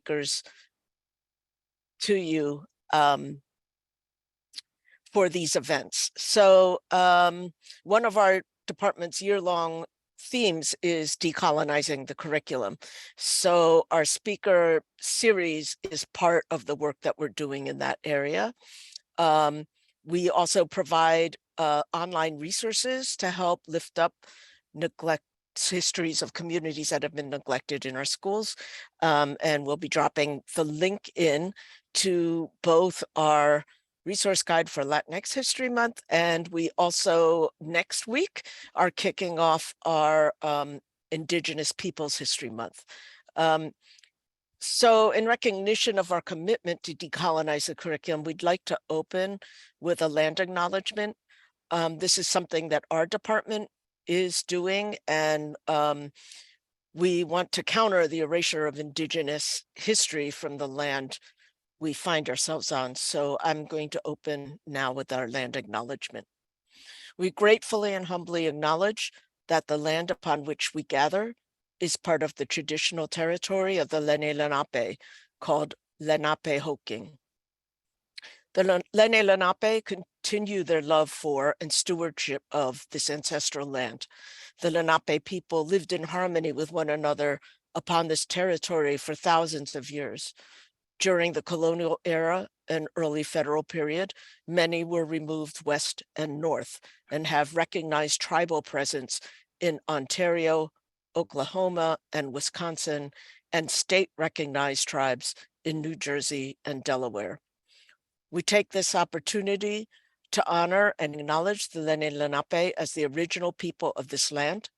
speakers to you for these events. So one of our department's year-long themes is decolonizing the curriculum. So our speaker series is part of the work that we're doing in that area. We also provide online resources to help lift up histories of communities that have been neglected in our schools. And we'll be dropping the link in to both our resource guide for Latinx History Month, and we also next week are kicking off our Indigenous Peoples History Month. So in recognition of our commitment to decolonize the curriculum, we'd like to open with a land acknowledgement. This is something that our department is doing, and we want to counter the erasure of Indigenous history from the land we find ourselves on. So I'm going to open now with our land acknowledgement. We gratefully and humbly acknowledge that the land upon which we gather is part of the traditional territory of the Lenni Lenape, called Lenapehoking. The Lenni Lenape continue their love for and stewardship of this ancestral land. The Lenape people lived in harmony with one another upon this territory for thousands of years. During the colonial era and early federal period, many were removed west and north and have recognized tribal presence in Ontario, Oklahoma, and Wisconsin, and state-recognized tribes in New Jersey and Delaware. We take this opportunity to honor and acknowledge the Lenni Lenape as the original people of this land,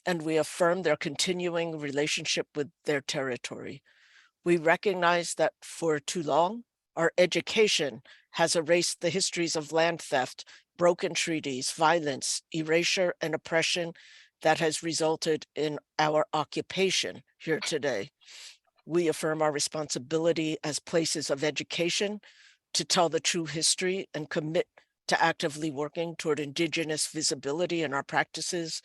and we affirm their continuing relationship with their territory. We recognize that for too long, our education has erased the histories of land theft, broken treaties, violence, erasure, and oppression that has resulted in our occupation here today. We affirm our responsibility as places of education to tell the true history and commit to actively working toward Indigenous visibility in our practices.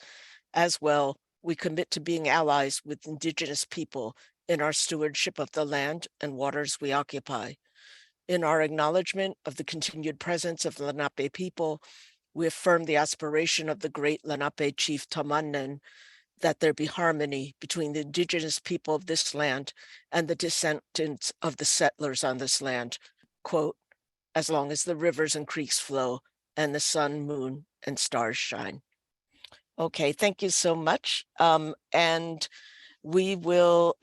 As well, we commit to being allies with Indigenous people in our stewardship of the land and waters we occupy. In our acknowledgement of the continued presence of Lenape people, we affirm the aspiration of the great Lenape chief Tamanen that there be harmony between the Indigenous people of this land and the descendants of the settlers on this land, quote, as long as the rivers and creeks flow and the sun, moon, and stars shine. Okay, thank you so much. And we will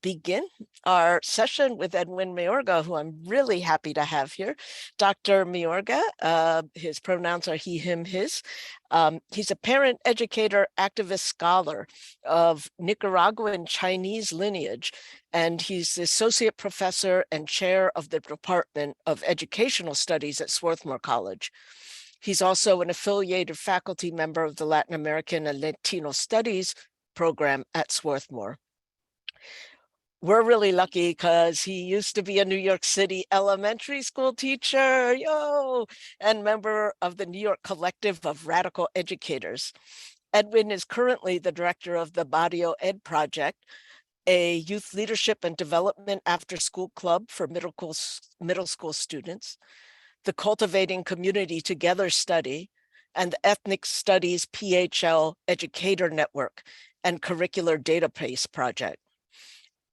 begin our session with Edwin Mayorga, who I'm really happy to have here. Dr. Mayorga, his pronouns are he, him, his. He's a parent, educator, activist, scholar of Nicaraguan Chinese lineage, and he's the associate professor and chair of the Department of Educational Studies at Swarthmore College. He's also an affiliated faculty member of the Latin American and Latino Studies program at Swarthmore. We're really lucky because he used to be a New York City elementary school teacher, and member of the New York Collective of Radical Educators. Edwin is currently the director of the Barrio Ed Project, a youth leadership and development after-school club for middle school students, the Cultivating Community Together study, and the Ethnic Studies PHL Educator Network and Curricular Database Project.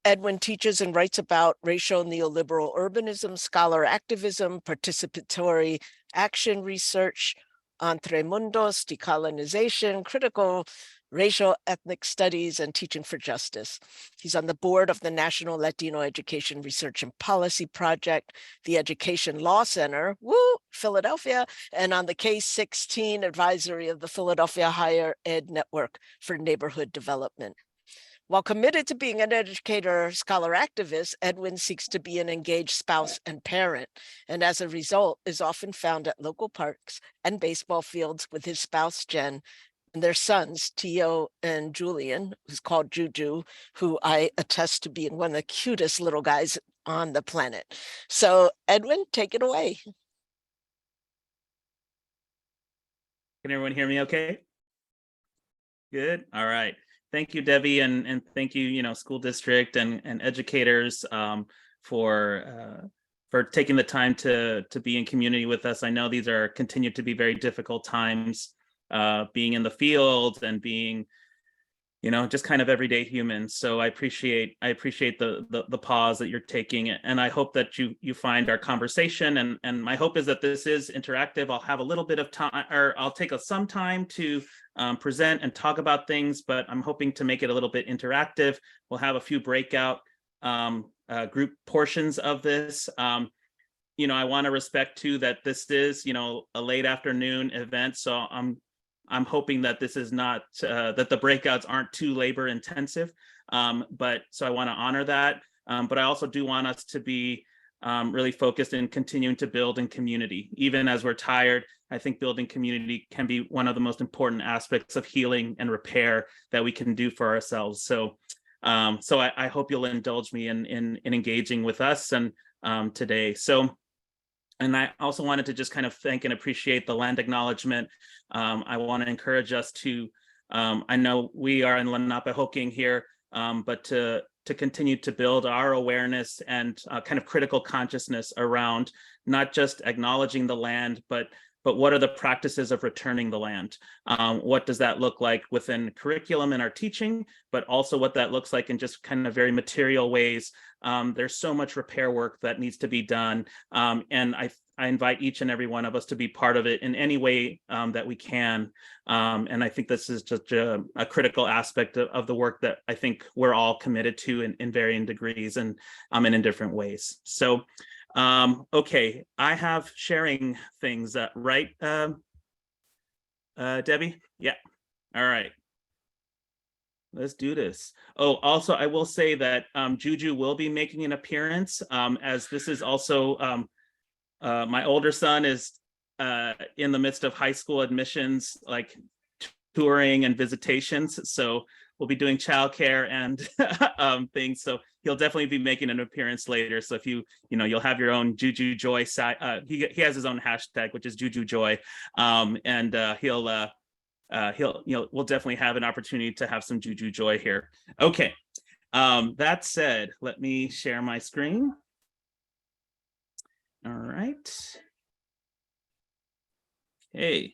Edwin teaches and writes about racial neoliberal urbanism, scholar activism, participatory action research, entre mundos, decolonization, critical racial ethnic studies, and teaching for justice. He's on the board of the National Latino Education Research and Policy Project, the Education Law Center, Philadelphia, and on the Case 16 advisory of the Philadelphia Higher Ed Network for Neighborhood Development. While committed to being an educator, scholar, activist, Edwin seeks to be an engaged spouse and parent, and as a result is often found at local parks and baseball fields with his spouse, Jen, and their sons, Tio and Julian, who's called Juju, who I attest to being one of the cutest little guys on the planet. So Edwin, take it away. Can everyone hear me okay? Good. All right. thank you, Debbie, and thank you, school district and educators for taking the time to be in community with us. I know these are continue to be very difficult times, being in the field and being just kind of everyday humans. So I appreciate the pause that you're taking, and I hope that you find our conversation, and my hope is that this is interactive. I'll have a little bit of time, or I'll take some time to present and talk about things, but I'm hoping to make it a little bit interactive. We'll have a few breakout group portions of this. I want to respect too that this is a late afternoon event, so I'm hoping that this is not that the breakouts aren't too labor intensive, but so I want to honor that. But I also do want us to be really focused in continuing to build in community. Even as we're tired, I think building community can be one of the most important aspects of healing and repair that we can do for ourselves. So I hope you'll indulge me in engaging with us and today. And I also wanted to just kind of thank and appreciate the land acknowledgement. I want to encourage us to, I know we are in Lenapehoking here, but to continue to build our awareness and kind of critical consciousness around not just acknowledging the land, but what are the practices of returning the land? What does that look like within curriculum and our teaching, but also what that looks like in just kind of very material ways. There's so much repair work that needs to be done. And I invite each and every one of us to be part of it in any way that we can. And I think this is just a critical aspect of the work that I think we're all committed to in varying degrees and in different ways. So okay, I have sharing things, right, Debbie? Yeah, all right. Let's do this. Oh, also, I will say that Juju will be making an appearance, as this is also, my older son is in the midst of high school admissions, like touring and visitations. So we'll be doing childcare and things. So he'll definitely be making an appearance later. So if you'll have your own Juju Joy side. He has his own hashtag, which is Juju Joy, and we'll definitely have an opportunity to have some Juju Joy here. Okay. That said, let me share my screen. All right. Hey.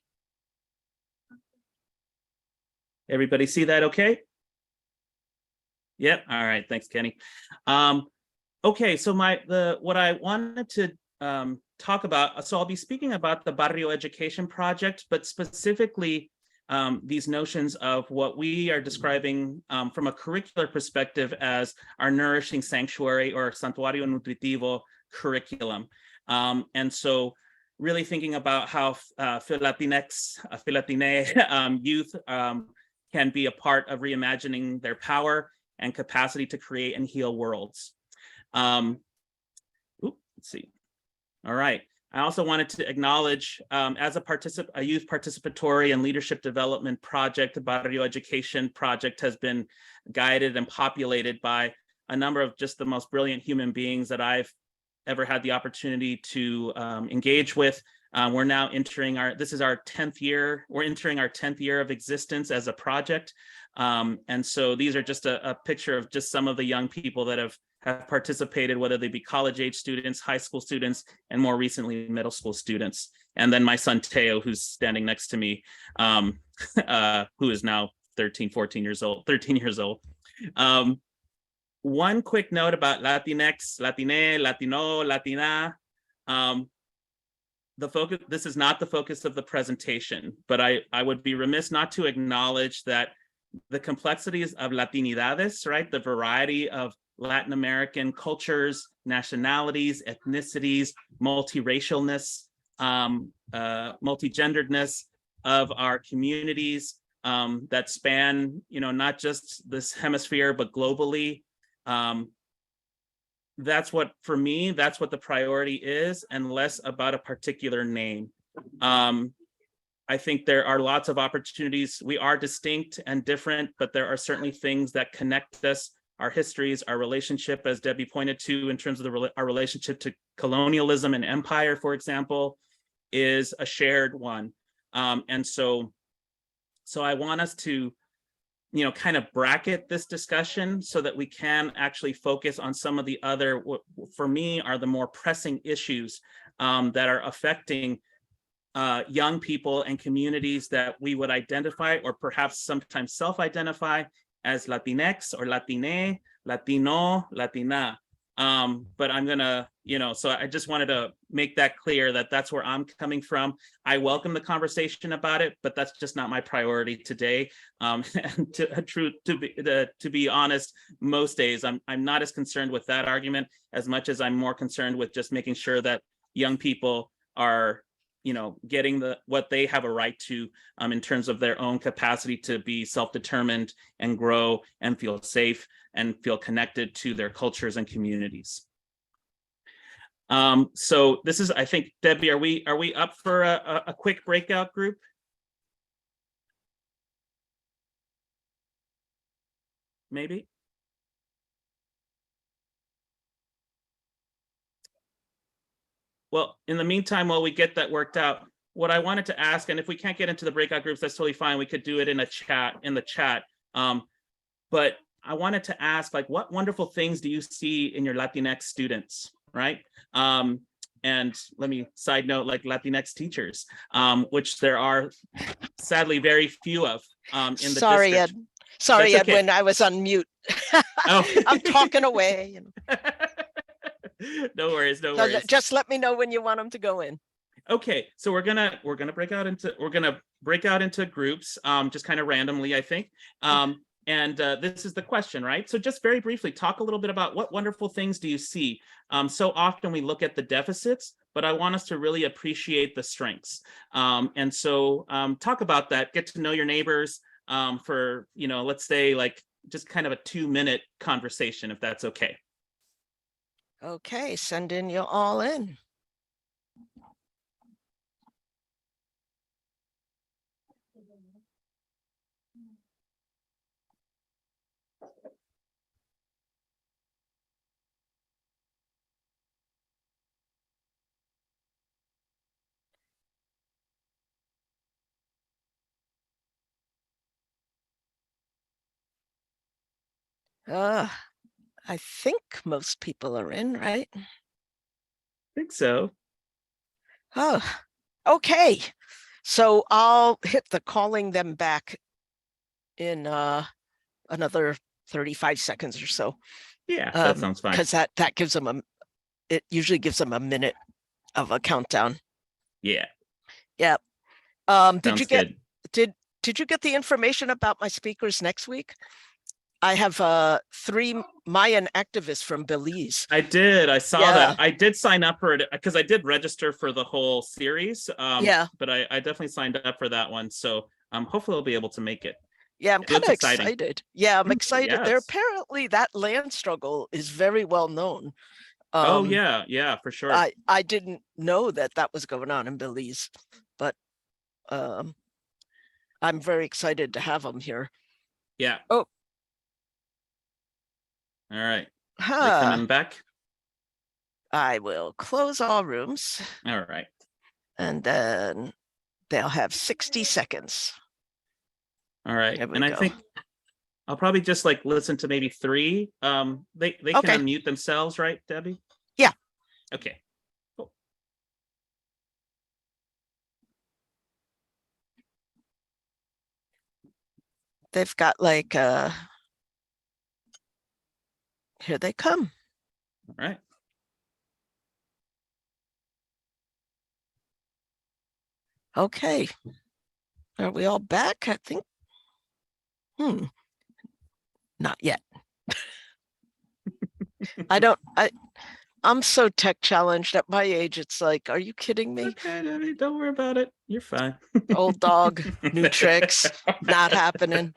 Everybody see that okay? Yep. All right. Thanks, Kenny. Okay, so what I wanted to talk about, so I'll be speaking about the Barrio Education Project, but specifically these notions of what we are describing from a curricular perspective as our nourishing sanctuary or santuario nutritivo curriculum. And so really thinking about how Latinx youth can be a part of reimagining their power and capacity to create and heal worlds. Let's see. All right. I also wanted to acknowledge, as a youth participatory and leadership development project, the Barrio Education Project has been guided and populated by a number of just the most brilliant human beings that I've ever had the opportunity to engage with. We're now entering this is our 10th year. We're entering our 10th year of existence as a project. And so these are just a picture of just some of the young people that have participated, whether they be college age students, high school students, and more recently middle school students. And then my son Teo, who's standing next to me, who is now 13 years old. One quick note about Latinx, Latine, Latino, Latina. This is not the focus of the presentation, but I would be remiss not to acknowledge that the complexities of Latinidades, right? The variety of Latin American cultures, nationalities, ethnicities, multiracialness, multigenderedness of our communities that span, not just this hemisphere, but globally. That's what, for me, that's what the priority is, and less about a particular name. I think there are lots of opportunities. We are distinct and different, but there are certainly things that connect us, our histories, our relationship, as Debbie pointed to, in terms of our relationship to colonialism and empire, for example, is a shared one. And so I want us to kind of bracket this discussion so that we can actually focus on some of the other, what for me are the more pressing issues that are affecting young people and communities that we would identify or perhaps sometimes self-identify as Latinx or Latine, Latino, Latina. But I'm gonna, so I just wanted to make that clear that that's where I'm coming from. I welcome the conversation about it, but that's just not my priority today. And to be honest, most days I'm not as concerned with that argument as much as I'm more concerned with just making sure that young people are getting what they have a right to in terms of their own capacity to be self-determined and grow and feel safe and feel connected to their cultures and communities. So this is, I think, Debbie, are we up for a quick breakout group? Maybe. Well, in the meantime, while we get that worked out, what I wanted to ask, and if we can't get into the breakout groups, that's totally fine. We could do it in the chat. But I wanted to ask, like, what wonderful things do you see in your Latinx students, right? And let me side note, like Latinx teachers, which there are sadly very few of in the Sorry, district. Ed. Sorry, That's okay. Edwin, I was on mute. Oh. I'm talking away. No worries, no So worries. just let me know when you want them to go in. Okay, so we're gonna break out into groups, just kind of randomly, I think. And this is the question, right? So just very briefly, talk a little bit about what wonderful things do you see? So often we look at the deficits, but I want us to really appreciate the strengths. And so talk about that, get to know your neighbors for, let's say like just kind of a 2-minute conversation, if that's okay. Okay, send in you all in. I think most people are in, right? I think so. Oh, okay. So I'll hit the calling them back in another 35 seconds or so. Yeah, that sounds fine. Because that gives them it usually gives them a minute of a countdown. Yeah. Yeah. Did you get good. did you get the information about my speakers next week? I have 3 Mayan activists from Belize. I did. I saw that. I did sign up for it because I did register for the whole series. Yeah. But I definitely signed up for that one. So hopefully I'll be able to make it. Yeah, I'm kind of excited. Yeah, I'm excited. Yes. There apparently that land struggle is very well known. Oh yeah, for sure. I didn't know that was going on in Belize, but I'm very excited to have them here. Yeah. Oh. All right. Are they coming back? I will close all rooms. All right. And then they'll have 60 seconds. All right. And I think I'll probably just like listen to maybe 3. They can unmute themselves, right, Debbie? Yeah. Okay. Cool. They've got like here they come. All right. Okay. Are we all back? I think. Not yet. I'm so tech challenged at my age. It's like, are you kidding me? Okay, don't worry about it. You're fine. Old dog, new tricks, not happening.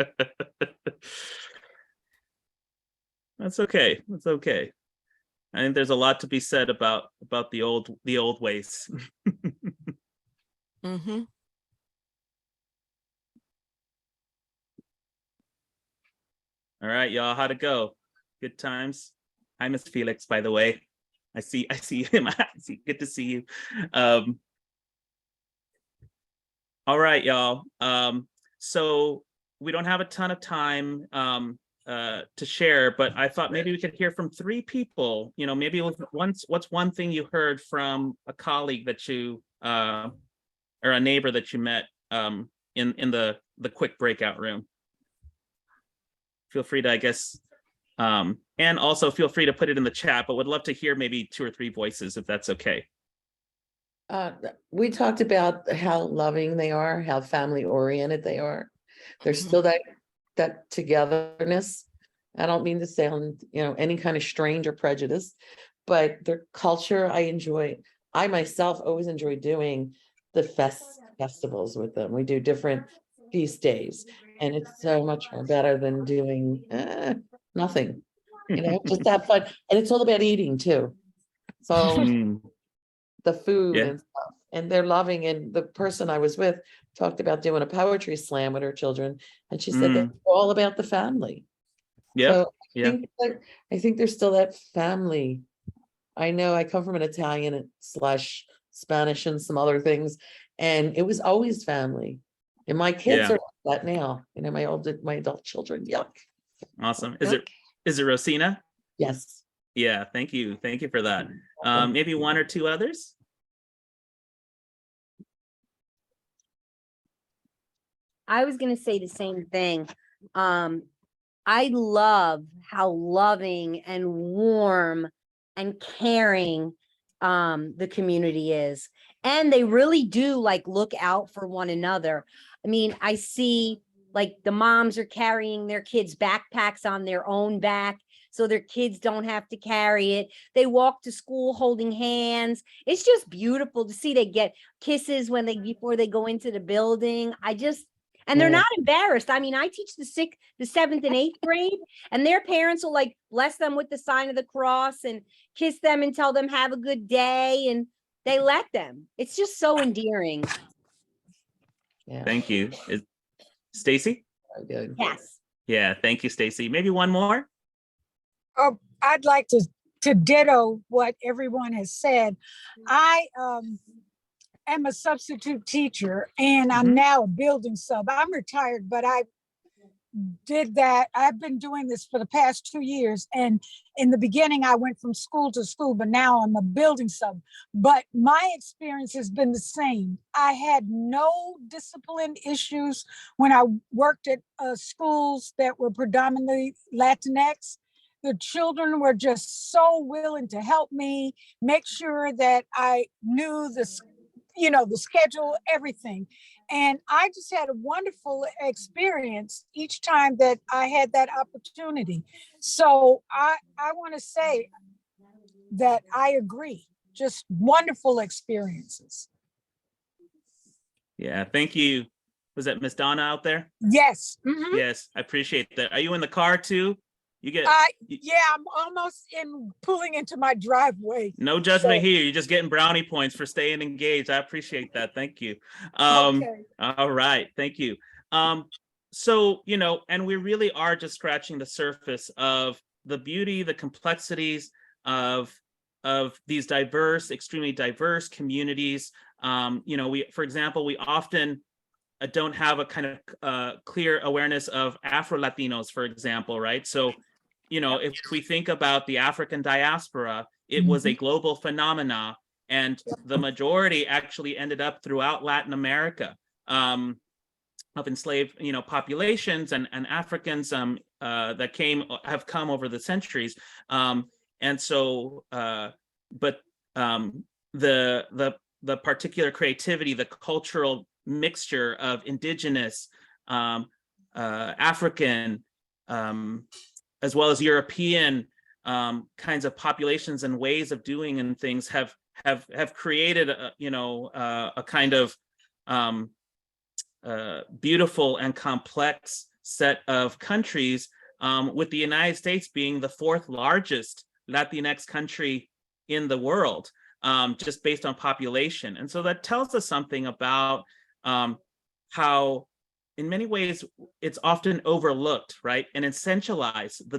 That's okay. That's okay. I think there's a lot to be said about the old ways. Mm-hmm. All right, y'all. How'd it go? Good times. Hi, Miss Felix, by the way. I see him. Good to see you. All right, y'all. So we don't have a ton of time to share, but I thought maybe we could hear from 3 people. You know, maybe what's one thing you heard from a colleague that you or a neighbor that you met in the quick breakout room. Feel free to, I guess, and also feel free to put it in the chat, but would love to hear maybe 2 or 3 voices if that's okay. We talked about how loving they are, how family oriented they are. There's still that togetherness. I don't mean to sound, any kind of strange or prejudice, but their culture I enjoy. I myself always enjoy doing the festivals with them. We do different feast days, and it's so much more better than doing nothing. Just have fun, and it's all about eating too. So the food and stuff, and they're loving. And the person I was with talked about doing a poetry slam with her children, and she said that's all about the family. So I think there's still that family. I know I come from an Italian / Spanish and some other things, and it was always family. And my kids are like that now. My adult children. Yuck. Awesome. Is it Rosina? Yes. Yeah. Thank you for that. Maybe 1 or 2 others. I was going to say the same thing. I love how loving and warm and caring the community is. And they really do look out for one another. I mean, I see the moms are carrying their kids' backpacks on their own back, so their kids don't have to carry it. They walk to school holding hands. It's just beautiful to see. They get kisses before they go into the building. And they're not embarrassed. I mean, I teach the 7th and 8th grade, and their parents will bless them with the sign of the cross and kiss them and tell them have a good day, and they let them. It's just so endearing. Yeah. Thank you. Stacy? Yes. Yeah, thank you, Stacy. Maybe 1 more? Oh, I'd like to ditto what everyone has said. I am a substitute teacher, and I'm now a building sub. I'm retired, but I did that. I've been doing this for the past 2 years. And in the beginning, I went from school to school, but now I'm a building sub. But my experience has been the same. I had no discipline issues when I worked at schools that were predominantly Latinx. The children were just so willing to help me, make sure that I knew the schedule, everything. And I just had a wonderful experience each time that I had that opportunity. So I want to say that I agree. Just wonderful experiences. Yeah, thank you. Was that Miss Donna out there? Yes. Yes, I appreciate that. Are you in the car too? Yeah, I'm almost pulling into my driveway. No judgment here. You're just getting brownie points for staying engaged. I appreciate that. Thank you. Okay. All right. Thank you. So, and we really are just scratching the surface of the beauty, the complexities of these extremely diverse communities. For example, we often don't have a kind of clear awareness of Afro-Latinos, for example, right? So, if we think about the African diaspora, it was a global phenomena, and the majority actually ended up throughout Latin America of enslaved, populations and Africans that have come over the centuries. And so, but the particular creativity, the cultural mixture of indigenous, African, as well as European kinds of populations and ways of doing and things have created a kind of beautiful and complex set of countries, with the United States being the 4th largest Latinx country in the world, just based on population. And so that tells us something about how in many ways it's often overlooked, right? And essentialized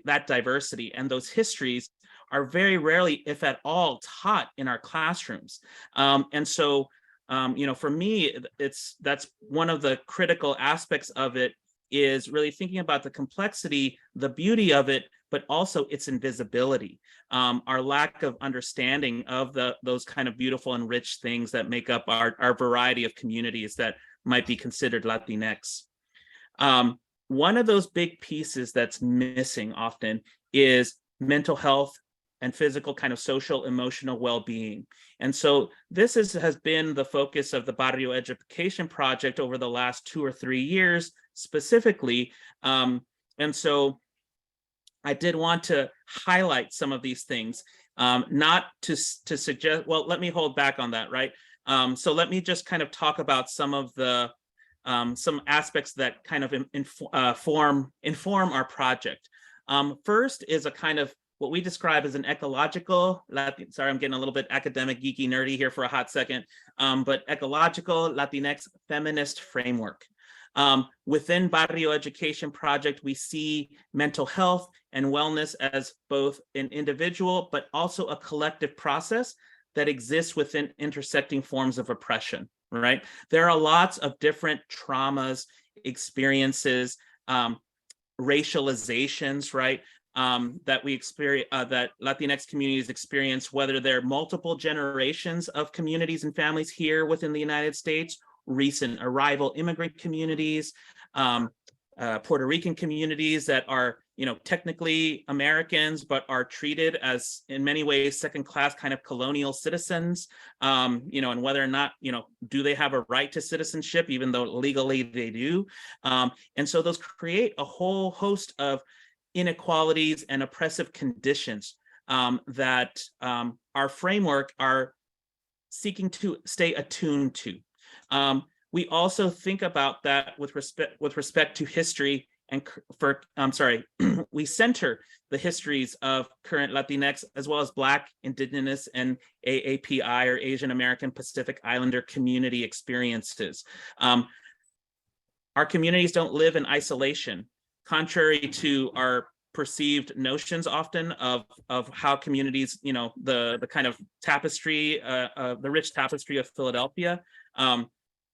that diversity and those histories are very rarely, if at all, taught in our classrooms. And so, for me, that's one of the critical aspects of it is really thinking about the complexity, the beauty of it, but also its invisibility, our lack of understanding of those kind of beautiful and rich things that make up our variety of communities that might be considered Latinx. One of those big pieces that's missing often is mental health and physical kind of social, emotional well-being. And so this has been the focus of the Barrio Education Project over the last 2 or 3 years specifically. And so I did want to highlight some of these things, not to suggest, well, let me hold back on that, right? So let me just kind of talk about some of the some aspects that kind of inform our project. First is a kind of what we describe as an ecological, sorry, I'm getting a little bit academic, geeky, nerdy here for a hot second, but ecological Latinx feminist framework. Within Barrio Education Project, we see mental health and wellness as both an individual, but also a collective process that exists within intersecting forms of oppression, right? There are lots of different traumas, experiences, racializations, right? That we experience, that Latinx communities experience, whether they're multiple generations of communities and families here within the United States, recent arrival immigrant communities, Puerto Rican communities that are, technically Americans, but are treated as, in many ways, second-class kind of colonial citizens, and whether or not, do they have a right to citizenship, even though legally they do. And so those create a whole host of inequalities and oppressive conditions that our framework are seeking to stay attuned to. We also think about that with respect to history, and we center the histories of current Latinx as well as Black, Indigenous, and AAPI or Asian American Pacific Islander community experiences. Our communities don't live in isolation, contrary to our perceived notions often of how communities, the kind of tapestry, the rich tapestry of Philadelphia.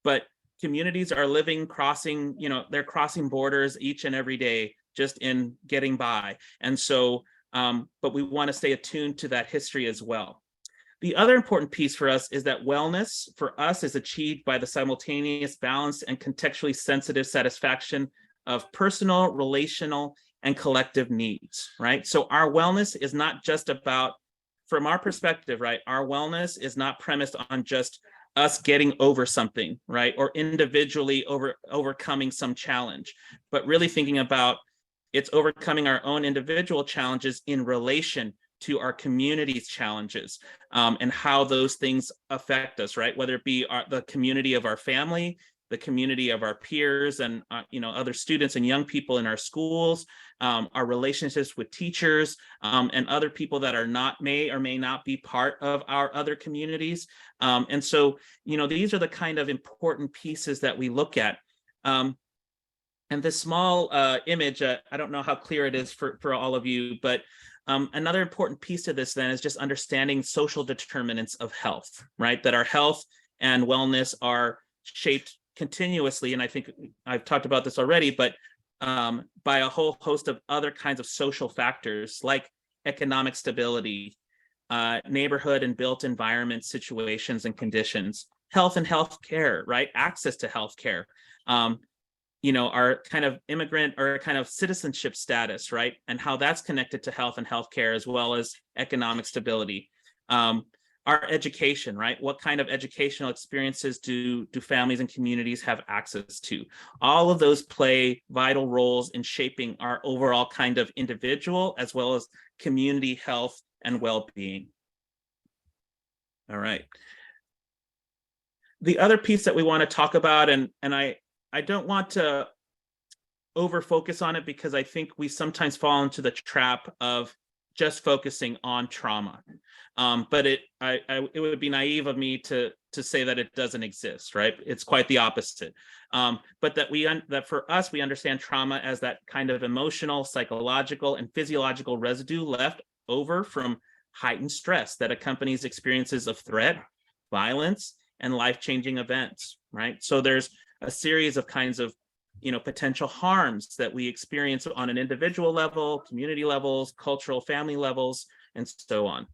But communities are living, crossing, they're crossing borders each and every day just in getting by. And so, but we want to stay attuned to that history as well. The other important piece for us is that wellness for us is achieved by the simultaneous, balanced, and contextually sensitive satisfaction of personal, relational, and collective needs, right? So our wellness is not just about, from our perspective, right? Our wellness is not premised on just us getting over something, right? Or individually overcoming some challenge, but really thinking about it's overcoming our own individual challenges in relation to our community's challenges, and how those things affect us, right? Whether it be the community of our family, the community of our peers and other students and young people in our schools, our relationships with teachers, and other people that are may or may not be part of our other communities. And so, these are the kind of important pieces that we look at. And this small image, I don't know how clear it is for all of you, but another important piece to this then is just understanding social determinants of health, right? That our health and wellness are shaped continuously, and I think I've talked about this already, but by a whole host of other kinds of social factors like economic stability, neighborhood and built environment situations and conditions, health and healthcare, right? Access to healthcare, our kind of immigrant or kind of citizenship status, right? And how that's connected to health and healthcare as well as economic stability. Our education, right? What kind of educational experiences do families and communities have access to? All of those play vital roles in shaping our overall kind of individual as well as community health and well-being. All right. The other piece that we want to talk about, and I don't want to over focus on it because I think we sometimes fall into the trap of just focusing on trauma. But it would be naive of me to say that it doesn't exist, right? It's quite the opposite. But that for us, we understand trauma as that kind of emotional, psychological, and physiological residue left over from heightened stress that accompanies experiences of threat, violence, and life-changing events, right? So there's a series of kinds of potential harms that we experience on an individual level, community levels, cultural family levels, and so on.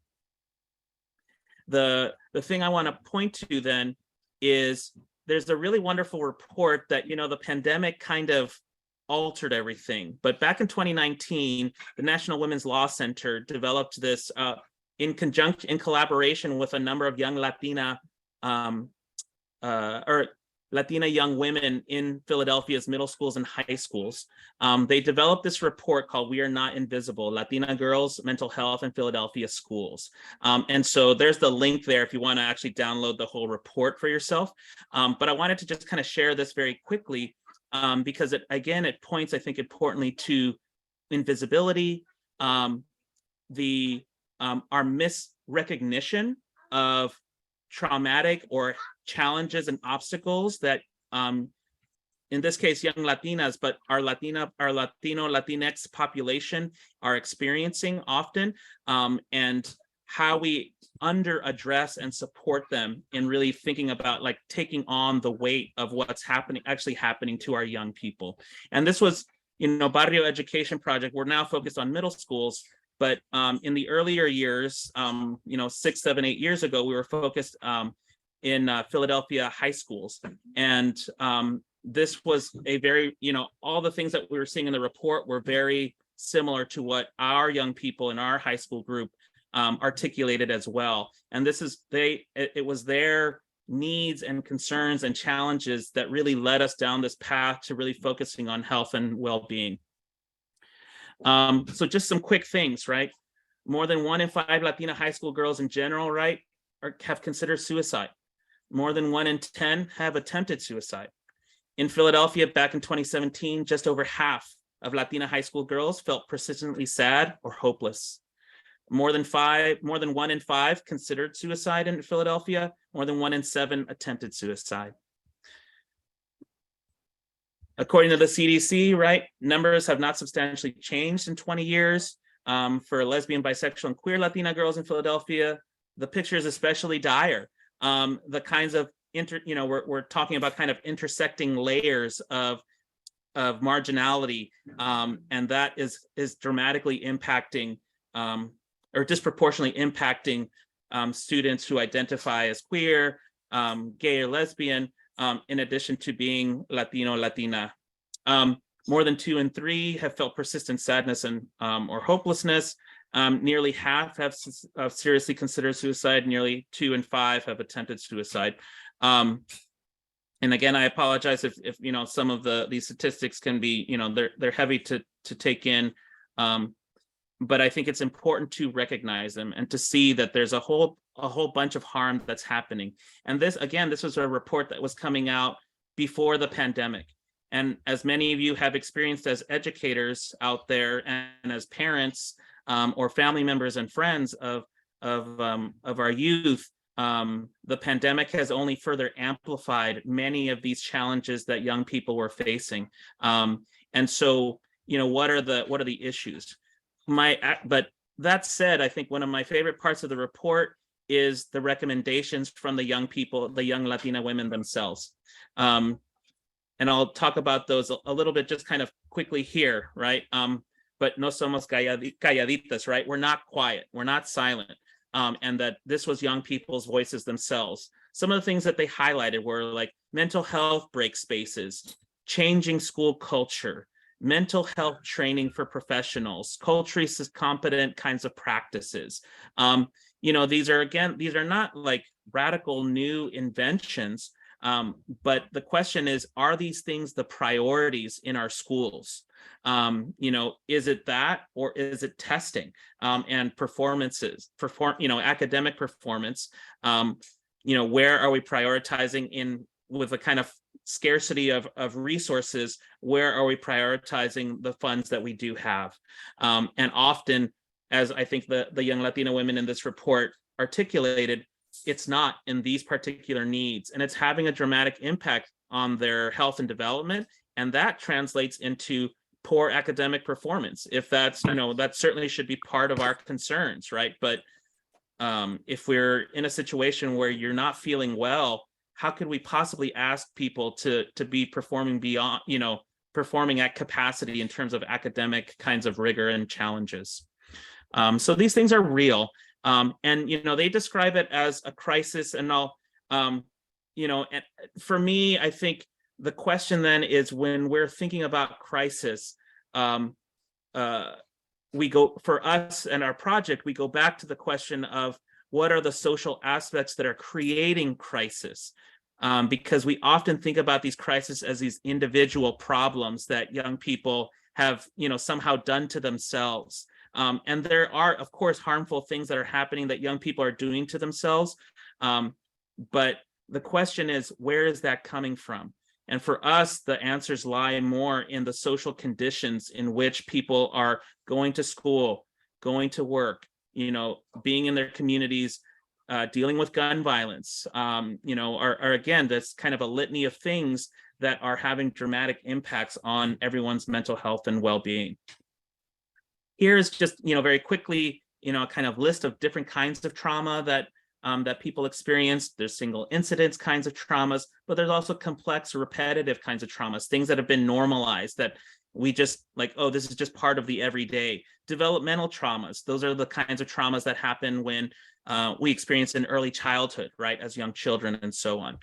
The thing I want to point to then is there's a really wonderful report that, the pandemic kind of altered everything. But back in 2019, the National Women's Law Center developed this in collaboration with a number of young Latina young women in Philadelphia's middle schools and high schools. They developed this report called "We Are Not Invisible: Latina Girls, Mental Health in Philadelphia Schools." And so there's the link there if you want to actually download the whole report for yourself. But I wanted to just kind of share this very quickly because it points, I think, importantly to invisibility, our misrecognition of traumatic or challenges and obstacles that in this case young Latinas, but our Latino Latinx population are experiencing often, and how we under address and support them in really thinking about like taking on the weight of what's actually happening to our young people. And this was, Barrio Education Project. We're now focused on middle schools, but in the earlier years, 6, 7, 8 years ago, we were focused in Philadelphia high schools. And this was a very, all the things that we were seeing in the report were very similar to what our young people in our high school group articulated as well. And it was their needs and concerns and challenges that really led us down this path to really focusing on health and well-being. So just some quick things, right? More than 1 in 5 Latina high school girls in general, right, have considered suicide. More than 1 in 10 have attempted suicide. In Philadelphia, back in 2017, just over half of Latina high school girls felt persistently sad or hopeless. More than 1 in 5 considered suicide in Philadelphia. More than 1 in 7 attempted suicide. According to the CDC, right, numbers have not substantially changed in 20 years for lesbian, bisexual, and queer Latina girls in Philadelphia. The picture is especially dire. The kinds of we're talking about kind of intersecting layers of marginality, and that is dramatically impacting or disproportionately impacting students who identify as queer, gay, or lesbian, in addition to being Latino, Latina. More than 2 in 3 have felt persistent sadness and or hopelessness. Nearly half have seriously considered suicide. Nearly 2 in 5 have attempted suicide. And again, I apologize if some of these statistics can be, they're heavy to take in. But I think it's important to recognize them and to see that there's a whole bunch of harm that's happening. And this was a report that was coming out before the pandemic. And as many of you have experienced as educators out there and as parents or family members and friends of our youth, the pandemic has only further amplified many of these challenges that young people were facing. And so, what are the issues? But that said, I think one of my favorite parts of the report is the recommendations from the young people, the young Latina women themselves. And I'll talk about those a little bit, just kind of quickly here, right? But no somos calladitas, right? We're not quiet, we're not silent. And that this was young people's voices themselves. Some of the things that they highlighted were like mental health break spaces, changing school culture, mental health training for professionals, culturally competent kinds of practices. These are not like radical new inventions, but the question is, are these things the priorities in our schools? Is it that, or is it testing and performances, academic performance? Where are we prioritizing with a kind of scarcity of resources? Where are we prioritizing the funds that we do have? And often, as I think the young Latina women in this report articulated, it's not in these particular needs, and it's having a dramatic impact on their health and development. And that translates into poor academic performance. If that's, that certainly should be part of our concerns, right? But if we're in a situation where you're not feeling well, how could we possibly ask people to be performing beyond, performing at capacity in terms of academic kinds of rigor and challenges. So these things are real. And, they describe it as a crisis, and and for me, I think the question then is, when we're thinking about crisis, for us and our project, we go back to the question of what are the social aspects that are creating crisis? Because we often think about these crises as these individual problems that young people have, somehow done to themselves. And there are, of course, harmful things that are happening that young people are doing to themselves. But the question is, where is that coming from? And for us, the answers lie more in the social conditions in which people are going to school, going to work, being in their communities, dealing with gun violence, are again, that's kind of a litany of things that are having dramatic impacts on everyone's mental health and well-being. Here's just, very quickly, a kind of list of different kinds of trauma that people experience. There's single incidence kinds of traumas, but there's also complex, repetitive kinds of traumas, things that have been normalized that we just like, oh, this is just part of the everyday. Developmental traumas, those are the kinds of traumas that happen when we experience in early childhood, right, as young children and so on.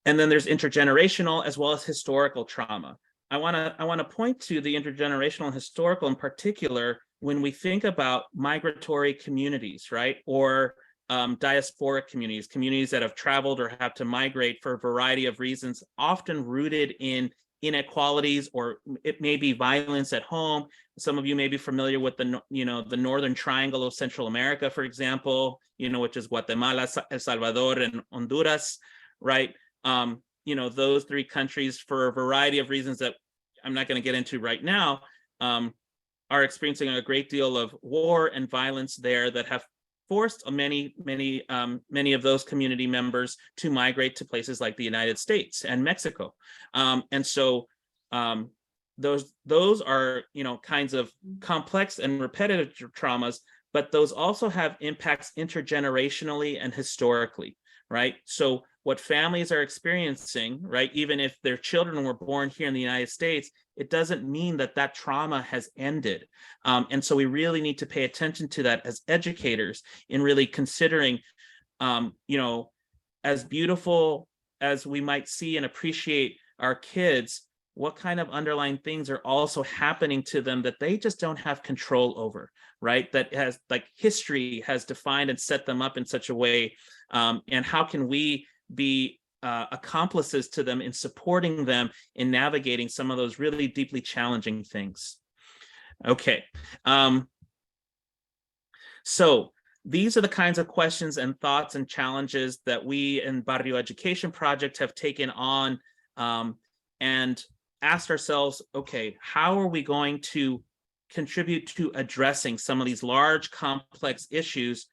And then there's intergenerational as well as historical trauma. I want to point to the intergenerational and historical in particular when we think about migratory communities, right, or diasporic communities, communities that have traveled or have to migrate for a variety of reasons, often rooted in inequalities, or it may be violence at home. Some of you may be familiar with the northern triangle of Central America, for example, which is Guatemala, El Salvador, and Honduras, right? Those three countries, for a variety of reasons that I'm not going to get into right now, are experiencing a great deal of war and violence there that have forced many of those community members to migrate to places like the United States and Mexico. And so those are, kinds of complex and repetitive traumas, but those also have impacts intergenerationally and historically, right? So what families are experiencing, right, even if their children were born here in the United States, it doesn't mean that that trauma has ended. And so we really need to pay attention to that as educators in really considering, as beautiful as we might see and appreciate our kids, what kind of underlying things are also happening to them that they just don't have control over, right? That has, like, history has defined and set them up in such a way. And how can we be accomplices to them in supporting them in navigating some of those really deeply challenging things? Okay. So these are the kinds of questions and thoughts and challenges that we in Barrio Education Project have taken on and asked ourselves, okay, how are we going to contribute to addressing some of these large, complex issues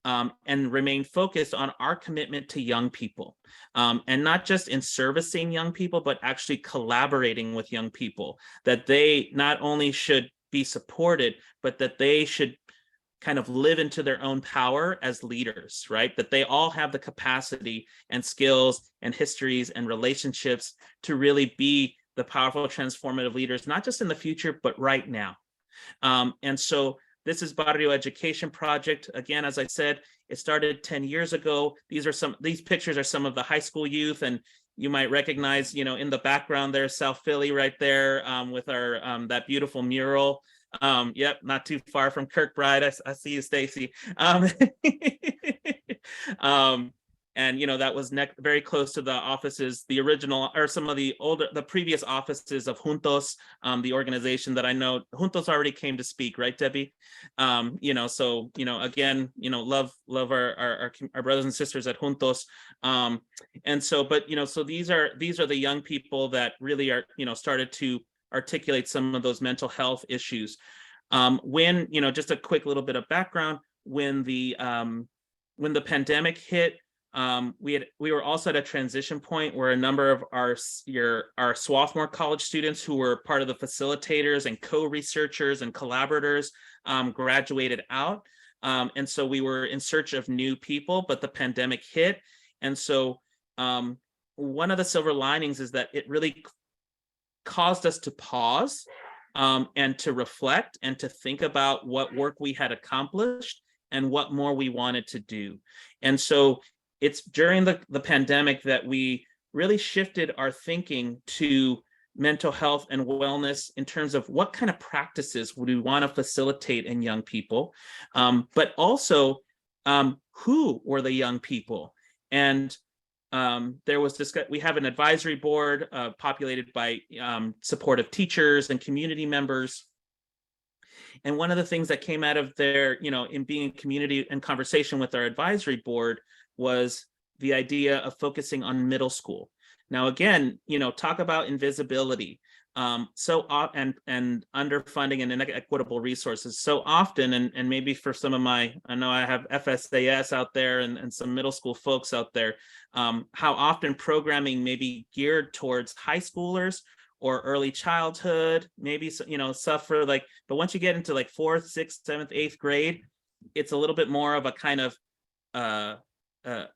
and remain focused on our commitment to young people, and not just in servicing young people, but actually collaborating with young people, that they not only should be supported, but that they should kind of live into their own power as leaders, right? That they all have the capacity and skills and histories and relationships to really be the powerful, transformative leaders, not just in the future, but right now. And so this is Barrio Education Project. Again, as I said, it started 10 years ago. These pictures are some of the high school youth, and you might recognize, in the background there, South Philly right there, with our that beautiful mural. Yep, not too far from Kirkbride. I see you, Stacy. And that was very close to the offices, the original, or some of the previous offices of Juntos, the organization that I know. Juntos already came to speak, right, Debbie? So again, love our brothers and sisters at Juntos. And so, but so these are the young people that really are started to articulate some of those mental health issues. When just a quick little bit of background, when the pandemic hit, we were also at a transition point where a number of our sophomore college students who were part of the facilitators and co-researchers and collaborators graduated out. And so we were in search of new people, but the pandemic hit. And so one of the silver linings is that it really caused us to pause and to reflect and to think about what work we had accomplished and what more we wanted to do. And so it's during the pandemic that we really shifted our thinking to mental health and wellness in terms of what kind of practices would we want to facilitate in young people, but also who were the young people. And there was we have an advisory board populated by supportive teachers and community members. And one of the things that came out of there, in being in community and conversation with our advisory board was the idea of focusing on middle school. Now, again, talk about invisibility. And underfunding and inequitable resources so often, and maybe for some of I know I have FSAS out there and some middle school folks out there, how often programming may be geared towards high schoolers or early childhood, maybe, stuff for but once you get into 4th, 6th, 7th, 8th grade, it's a little bit more of a kind of a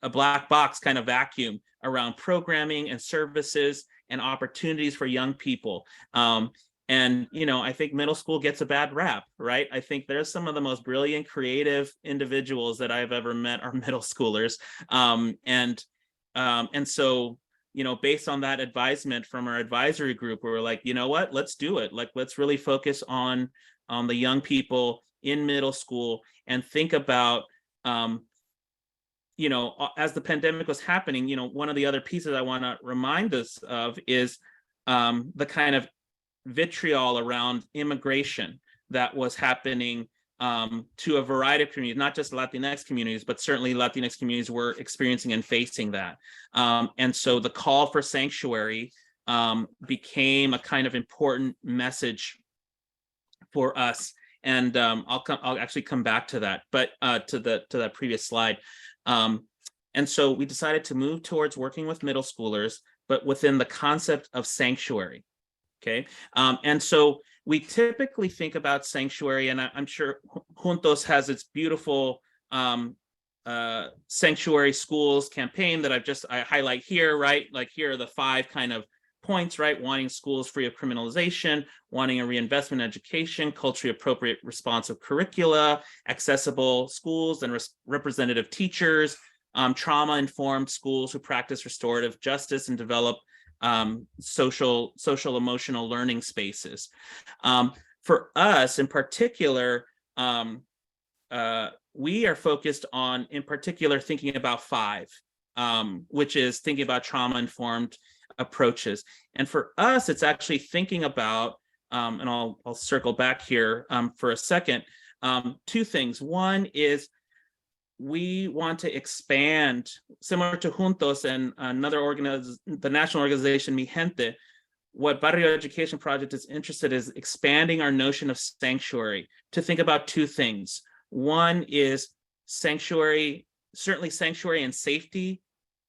black box kind of vacuum around programming and services and opportunities for young people. And, I think middle school gets a bad rap, right? I think there's some of the most brilliant, creative individuals that I've ever met are middle schoolers. And so, based on that advisement from our advisory group, we were like, you know what, let's do it. Let's really focus on the young people in middle school and think about, as the pandemic was happening, one of the other pieces I want to remind us of is the kind of vitriol around immigration that was happening to a variety of communities, not just Latinx communities, but certainly Latinx communities were experiencing and facing that. And so the call for sanctuary became a kind of important message for us. And I'll actually come back to that, but to that previous slide. And so we decided to move towards working with middle schoolers, but within the concept of sanctuary. Okay. And so we typically think about sanctuary, and I'm sure Juntos has its beautiful sanctuary schools campaign that I highlight here, right? Here are the 5 kind of points, right? Wanting schools free of criminalization, wanting a reinvestment in education, culturally appropriate responsive curricula, accessible schools and representative teachers, trauma-informed schools who practice restorative justice and develop social emotional learning spaces. For us in particular, we are focused on, in particular, thinking about 5, which is thinking about trauma-informed approaches. And for us, it's actually thinking about, and I'll circle back here for a second, 2 things. One is we want to expand, similar to Juntos and another the national organization, Mi Gente. What Barrio Education Project is interested in is expanding our notion of sanctuary to think about 2 things. One is sanctuary, certainly sanctuary and safety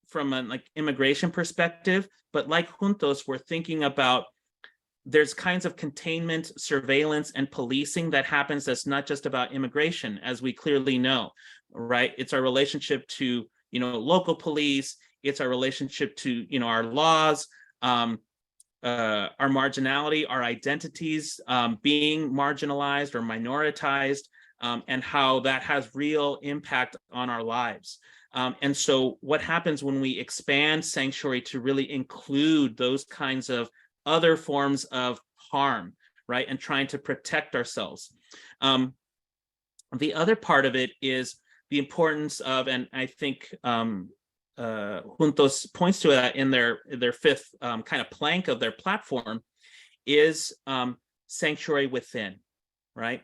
from an immigration perspective, but like Juntos, we're thinking about there's kinds of containment, surveillance, and policing that happens that's not just about immigration, as we clearly know, right? It's our relationship to, local police. It's our relationship to, our laws, our marginality, our identities being marginalized or minoritized, and how that has real impact on our lives. And so what happens when we expand sanctuary to really include those kinds of other forms of harm, right? And trying to protect ourselves. The other part of it is the importance of, and I think Juntos points to that in their 5th kind of plank of their platform, is sanctuary within, right?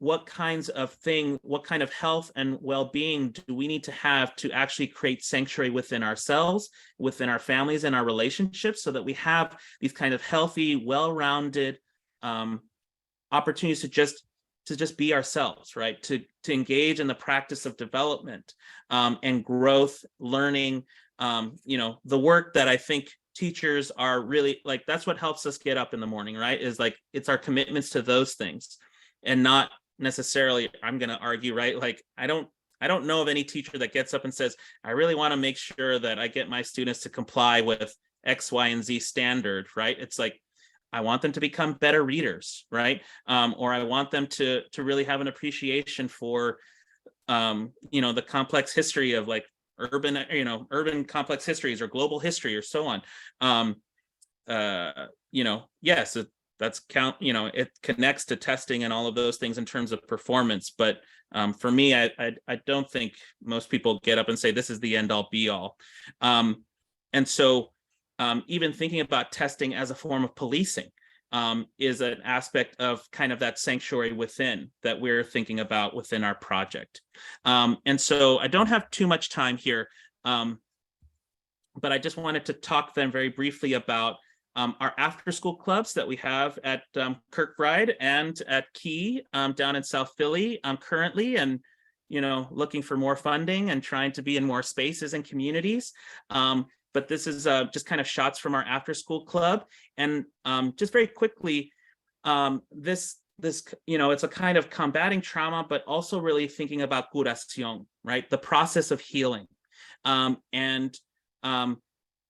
What kinds of what kind of health and well-being do we need to have to actually create sanctuary within ourselves, within our families and our relationships, so that we have these kind of healthy, well-rounded opportunities to just be ourselves, right? To engage in the practice of development and growth, learning, the work that I think teachers are really that's what helps us get up in the morning, right? Is it's our commitments to those things, and not necessarily, I'm going to argue, right? I don't know of any teacher that gets up and says, I really want to make sure that I get my students to comply with X, Y, and Z standard, right? It's like, I want them to become better readers, right? Or I want them to really have an appreciation for, the complex history of like urban complex histories or global history or so on. Yes, that's count, it connects to testing and all of those things in terms of performance. But for me, I don't think most people get up and say, this is the end all be all. And so even thinking about testing as a form of policing is an aspect of kind of that sanctuary within that we're thinking about within our project. And so I don't have too much time here, but I just wanted to talk then very briefly about our after school clubs that we have at Kirkbride and at Key down in South Philly currently, and looking for more funding and trying to be in more spaces and communities. But this is just kind of shots from our after school club. And just very quickly, this it's a kind of combating trauma, but also really thinking about curación, right? The process of healing.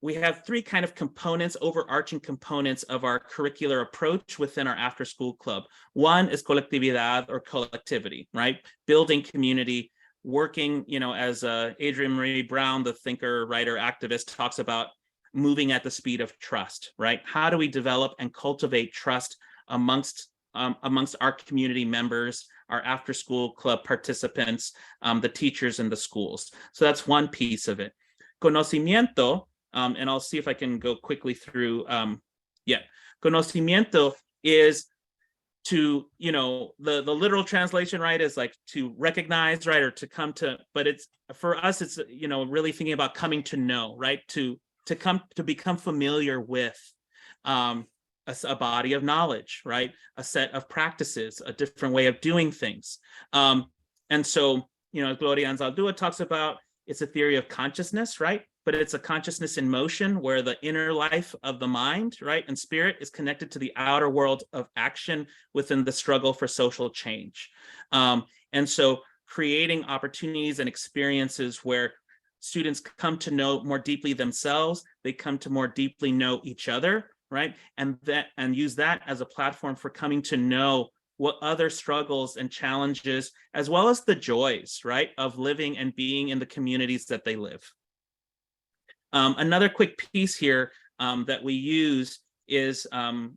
We have three kind of components, overarching components of our curricular approach within our after school club. One is colectividad or collectivity, right? Building community, working, as Adrienne Marie Brown, the thinker, writer, activist, talks about moving at the speed of trust, right? How do we develop and cultivate trust amongst our community members, our after school club participants, the teachers in the schools? So that's one piece of it. Conocimiento, and I'll see if I can go quickly through. Conocimiento is to, the literal translation, right, is like to recognize, right, or to come to, but it's, for us, it's, really thinking about coming to know, right, to become familiar with a body of knowledge, right, a set of practices, a different way of doing things. And so, Gloria Anzaldúa talks about, it's a theory of consciousness, right? But it's a consciousness in motion where the inner life of the mind, right, and spirit is connected to the outer world of action within the struggle for social change. And so creating opportunities and experiences where students come to know more deeply themselves, they come to more deeply know each other, right? And use that as a platform for coming to know what other struggles and challenges, as well as the joys, right, of living and being in the communities that they live. Another quick piece here that we use is, and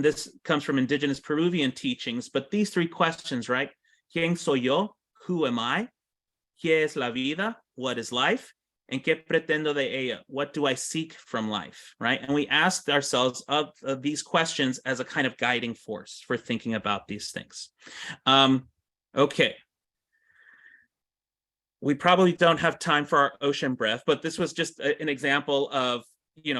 this comes from indigenous Peruvian teachings, but these three questions, right? ¿Quién soy yo? Who am I? ¿Qué es la vida? What is life? And ¿qué pretendo de ella? What do I seek from life, right? And we asked ourselves of these questions as a kind of guiding force for thinking about these things. Okay. We probably don't have time for our ocean breath, but this was just an example of,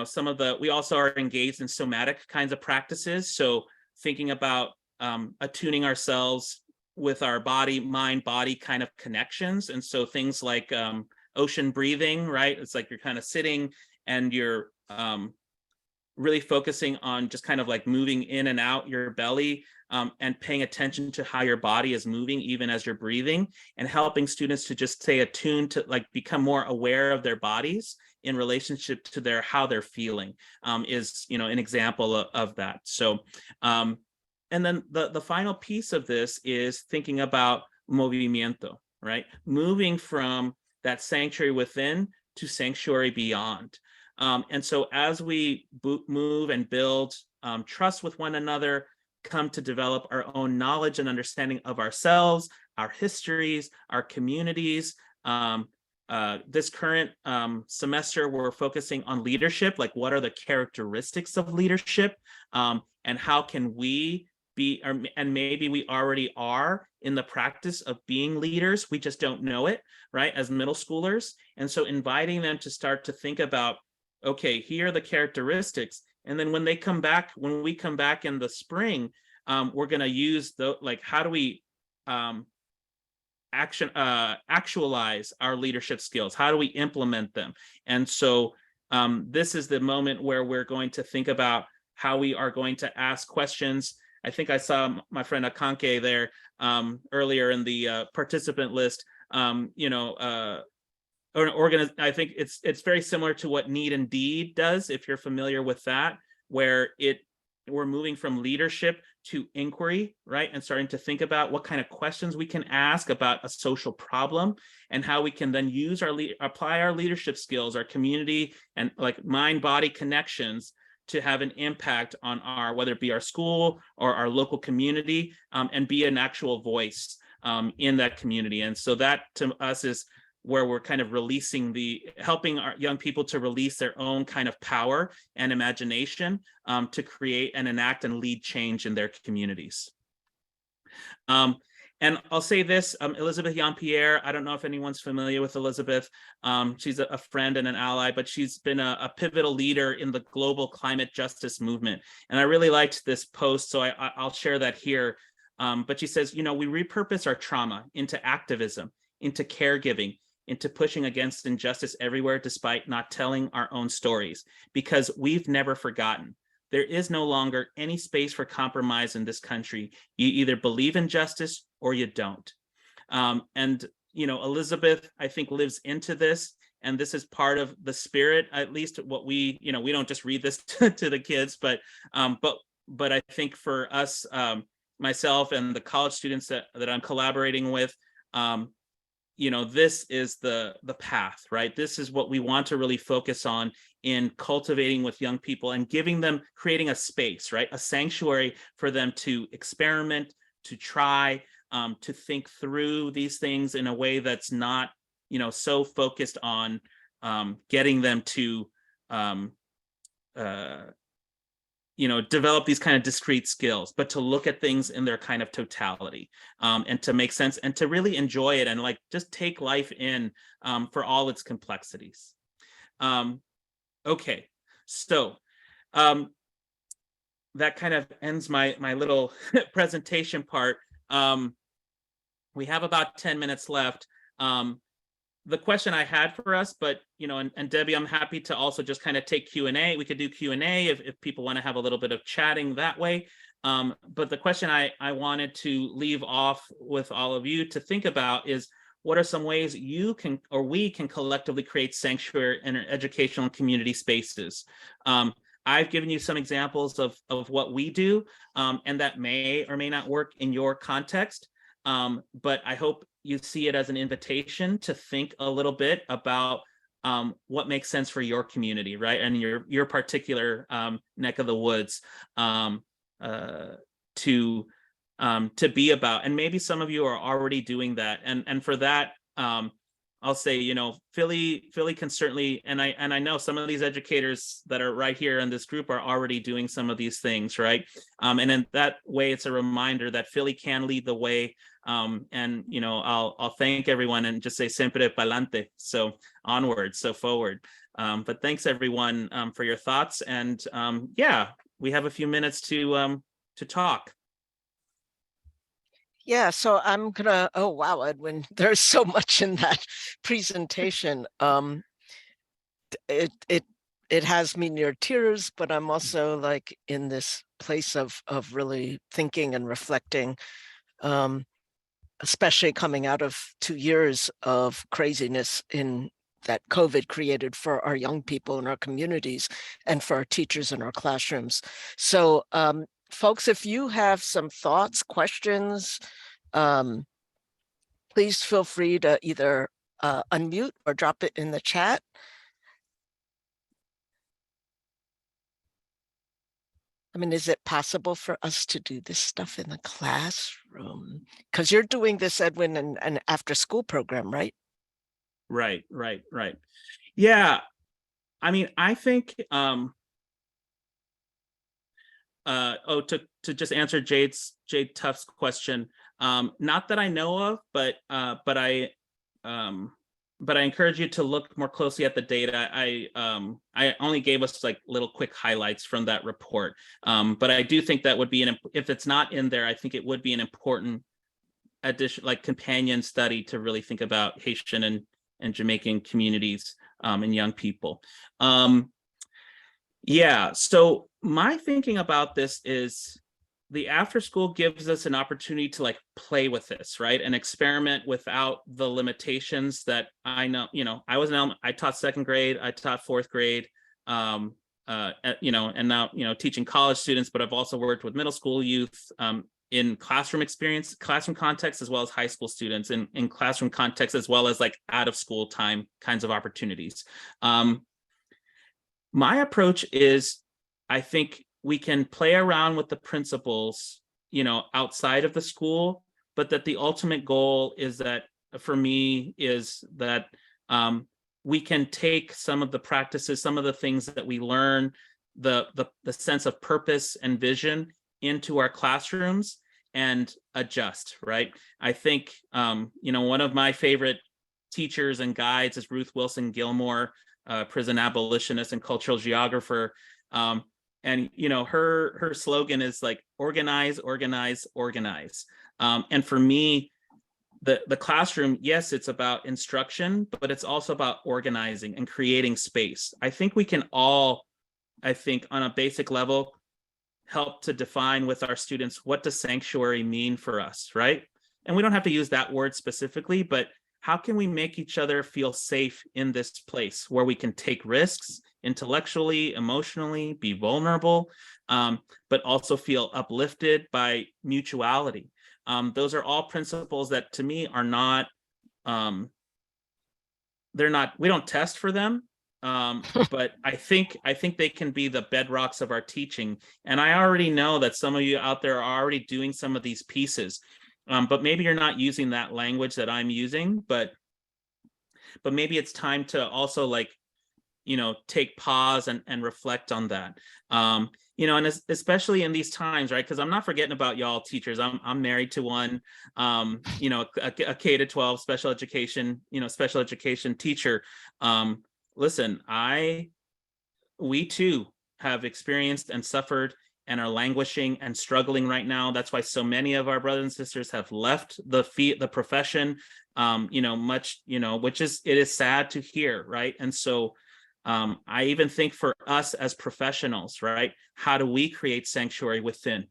some of we also are engaged in somatic kinds of practices. So thinking about attuning ourselves with our mind body kind of connections. And so things like ocean breathing, right? It's like you're kind of sitting and you're really focusing on just kind of like moving in and out your belly, and paying attention to how your body is moving even as you're breathing, and helping students to just stay attuned to like become more aware of their bodies in relationship to how they're feeling, is an example of that. So and then the final piece of this is thinking about movimiento, right? Moving from that sanctuary within to sanctuary beyond. And so as we move and build trust with one another, come to develop our own knowledge and understanding of ourselves, our histories, our communities. This current semester, we're focusing on leadership, like what are the characteristics of leadership, and how can we be, and maybe we already are in the practice of being leaders, we just don't know it, right, as middle schoolers. And so inviting them to start to think about, okay, here are the characteristics. And then when we come back in the spring, we're going to use how do we actualize our leadership skills? How do we implement them? And so this is the moment where we're going to think about how we are going to ask questions. I think I saw my friend Akanke there earlier in the participant list, or I think it's very similar to what Need and Deed does, if you're familiar with that, where we're moving from leadership to inquiry, right? And starting to think about what kind of questions we can ask about a social problem, and how we can then use apply our leadership skills, our community and like mind-body connections to have an impact on whether it be our school or our local community, and be an actual voice in that community. And so that to us is where we're kind of helping our young people to release their own kind of power and imagination, to create and enact and lead change in their communities. And I'll say this, Elizabeth Jean-Pierre, I don't know if anyone's familiar with Elizabeth. She's a friend and an ally, but she's been a pivotal leader in the global climate justice movement. And I really liked this post, so I'll share that here. But she says, we repurpose our trauma into activism, into caregiving, into pushing against injustice everywhere, despite not telling our own stories, because we've never forgotten. There is no longer any space for compromise in this country. You either believe in justice or you don't. And Elizabeth, I think, lives into this, and this is part of the spirit, at least what we don't just read this to the kids, but I think for us, myself and the college students that I'm collaborating with, this is the path, right? This is what we want to really focus on in cultivating with young people and creating a space, right? A sanctuary for them to experiment, to try, to think through these things in a way that's not, so focused on getting them to, develop these kind of discrete skills, but to look at things in their kind of totality, and to make sense and to really enjoy it and just take life in for all its complexities. Okay, so that kind of ends my little presentation part. We have about 10 minutes left. The question I had for us, but and Debbie, I'm happy to also just kind of take Q&A. We could do Q&A if people want to have a little bit of chatting that way. But the question I wanted to leave off with all of you to think about is, what are some ways you can, or we can collectively create sanctuary in educational and community spaces? I've given you some examples of what we do, and that may or may not work in your context. But I hope you see it as an invitation to think a little bit about what makes sense for your community, right? And your particular neck of the woods, to be about. And maybe some of you are already doing that. And for that, I'll say, Philly can certainly, and I know some of these educators that are right here in this group are already doing some of these things, right? And in that way, it's a reminder that Philly can lead the way. And I'll thank everyone and just say sempre pa'lante, so onward, so forward. But thanks everyone for your thoughts, and yeah, we have a few minutes to talk. Yeah, so I'm gonna, oh wow, Edwin, there's so much in that presentation. It has me near tears, but I'm also like in this place of really thinking and reflecting, especially coming out of 2 years of craziness that COVID created for our young people in our communities and for our teachers in our classrooms. So folks, if you have some thoughts, questions, please feel free to either unmute or drop it in the chat. I mean, is it possible for us to do this stuff in the classroom? Because you're doing this, Edwin, an after school program, right? Right. Yeah. I mean, I think, to just answer Jade Tuff's question, not that I know of, but I encourage you to look more closely at the data. I only gave us like little quick highlights from that report, but I do think that would be if it's not in there, I think it would be an important addition, like companion study to really think about Haitian and Jamaican communities and young people. Yeah, so my thinking about this is the after school gives us an opportunity to like play with this, right? And experiment without the limitations that I know, I taught second grade, I taught fourth grade, and now, teaching college students, but I've also worked with middle school youth, in classroom context, as well as high school students in classroom context, as well as like out of school time kinds of opportunities. My approach is, I think we can play around with the principles, outside of the school, but that the ultimate goal is that, for me, is that we can take some of the practices, some of the things that we learn, the sense of purpose and vision into our classrooms and adjust, right? I think, one of my favorite teachers and guides is Ruth Wilson Gilmore, prison abolitionist and cultural geographer. And her slogan is like organize, organize, organize. And for me, the classroom, yes, it's about instruction, but it's also about organizing and creating space. I think we can all, on a basic level, help to define with our students, what does sanctuary mean for us, right? And we don't have to use that word specifically, but how can we make each other feel safe in this place where we can take risks intellectually, emotionally, be vulnerable, but also feel uplifted by mutuality? Those are all principles that, to me, are not, we don't test for them, but I think they can be the bedrocks of our teaching. And I already know that some of you out there are already doing some of these pieces, but maybe you're not using that language that I'm using, but maybe it's time to also take pause and reflect on that. And especially in these times, right? Because I'm not forgetting about y'all teachers. I'm married to one, a K-12 special education teacher. Listen, we too have experienced and suffered and are languishing and struggling right now. That's why so many of our brothers and sisters have left the profession, which is sad to hear, right? And so I even think for us as professionals, right, how do we create sanctuary within?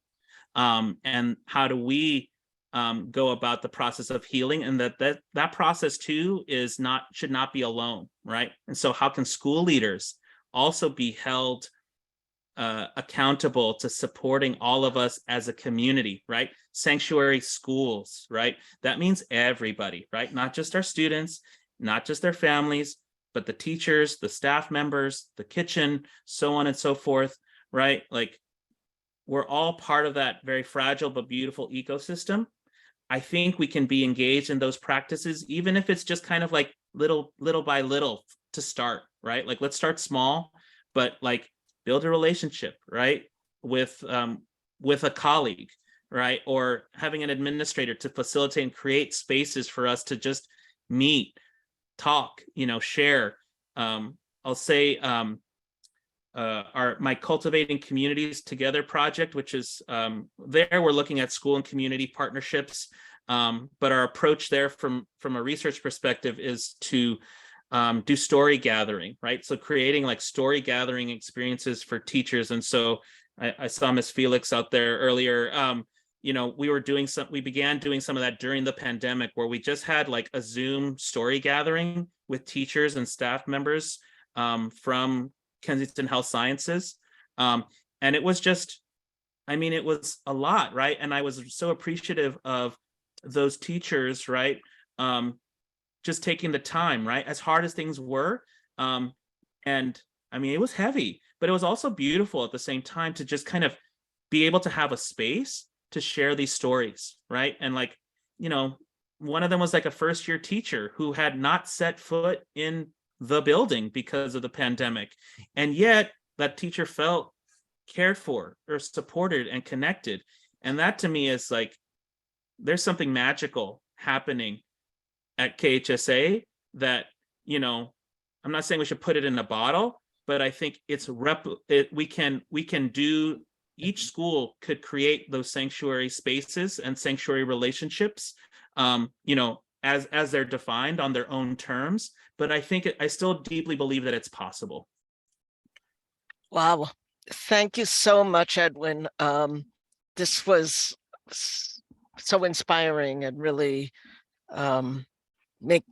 And how do we go about the process of healing? And that process too should not be alone, right? And so how can school leaders also be held accountable to supporting all of us as a community, right? Sanctuary schools, right? That means everybody, right? Not just our students, not just their families, but the teachers, the staff members, the kitchen, so on and so forth, right? Like, we're all part of that very fragile but beautiful ecosystem. I think we can be engaged in those practices, even if it's just kind of like little by little to start, right? Like, let's start small, but like build a relationship, right? With a colleague, right? Or having an administrator to facilitate and create spaces for us to just meet, talk, share. I'll say my Cultivating Communities Together project, which is we're looking at school and community partnerships, but our approach there from a research perspective is to do story gathering, right? So creating like story gathering experiences for teachers. And so I saw Miss Felix out there earlier. We began doing some of that during the pandemic, where we just had like a Zoom story gathering with teachers and staff members from Kensington Health Sciences. And it was just, it was a lot, right? And I was so appreciative of those teachers, right? Just taking the time, right? As hard as things were. And it was heavy, but it was also beautiful at the same time to just kind of be able to have a space to share these stories, right? And one of them was like a first-year teacher who had not set foot in the building because of the pandemic. And yet that teacher felt cared for or supported and connected. And that to me is like, there's something magical happening at KHSA that, I'm not saying we should put it in a bottle, but I think we can do. Each school could create those sanctuary spaces and sanctuary relationships, as they're defined on their own terms. But I still deeply believe that it's possible. Wow. Thank you so much, Edwin. this was so inspiring and really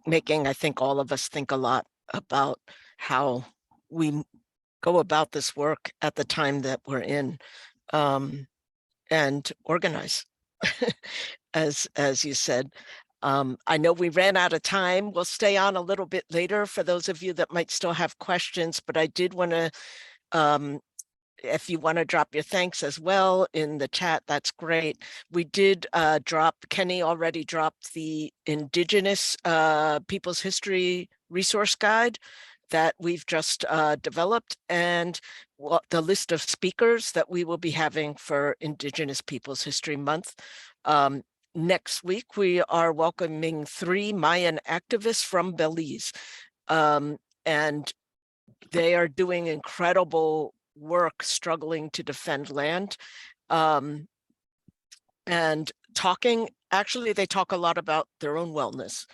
making, I think, all of us think a lot about how we go about this work at the time that we're in, and organize, as you said. I know we ran out of time. We'll stay on a little bit later for those of you that might still have questions, but I did want to, if you want to drop your thanks as well in the chat, that's great. We did Kenny already dropped the Indigenous People's History Resource Guide that we've just developed, and the list of speakers that we will be having for Indigenous Peoples History Month. Next week, we are welcoming 3 Mayan activists from Belize, and they are doing incredible work struggling to defend land, and actually they talk a lot about their own wellness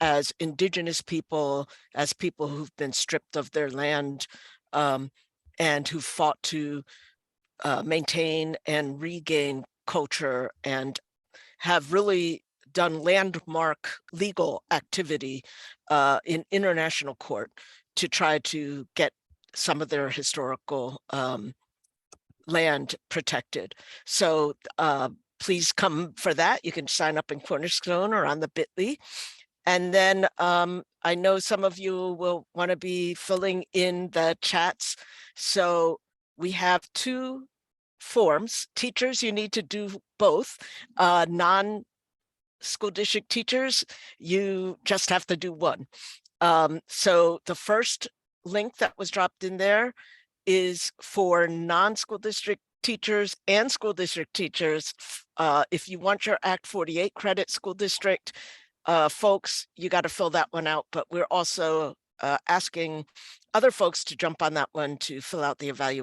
as Indigenous people, as people who've been stripped of their land, and who fought to maintain and regain culture, and have really done landmark legal activity in international court to try to get some of their historical land protected. So please come for that. You can sign up in Cornerstone or on the bit.ly. And then I know some of you will want to be filling in the chats. So we have 2 forms. Teachers, you need to do both. Non-school district teachers, you just have to do one. So the first link that was dropped in there is for non-school district teachers and school district teachers. If you want your Act 48 credit school district folks, you got to fill that one out, but we're also asking other folks to jump on that one to fill out the evaluation.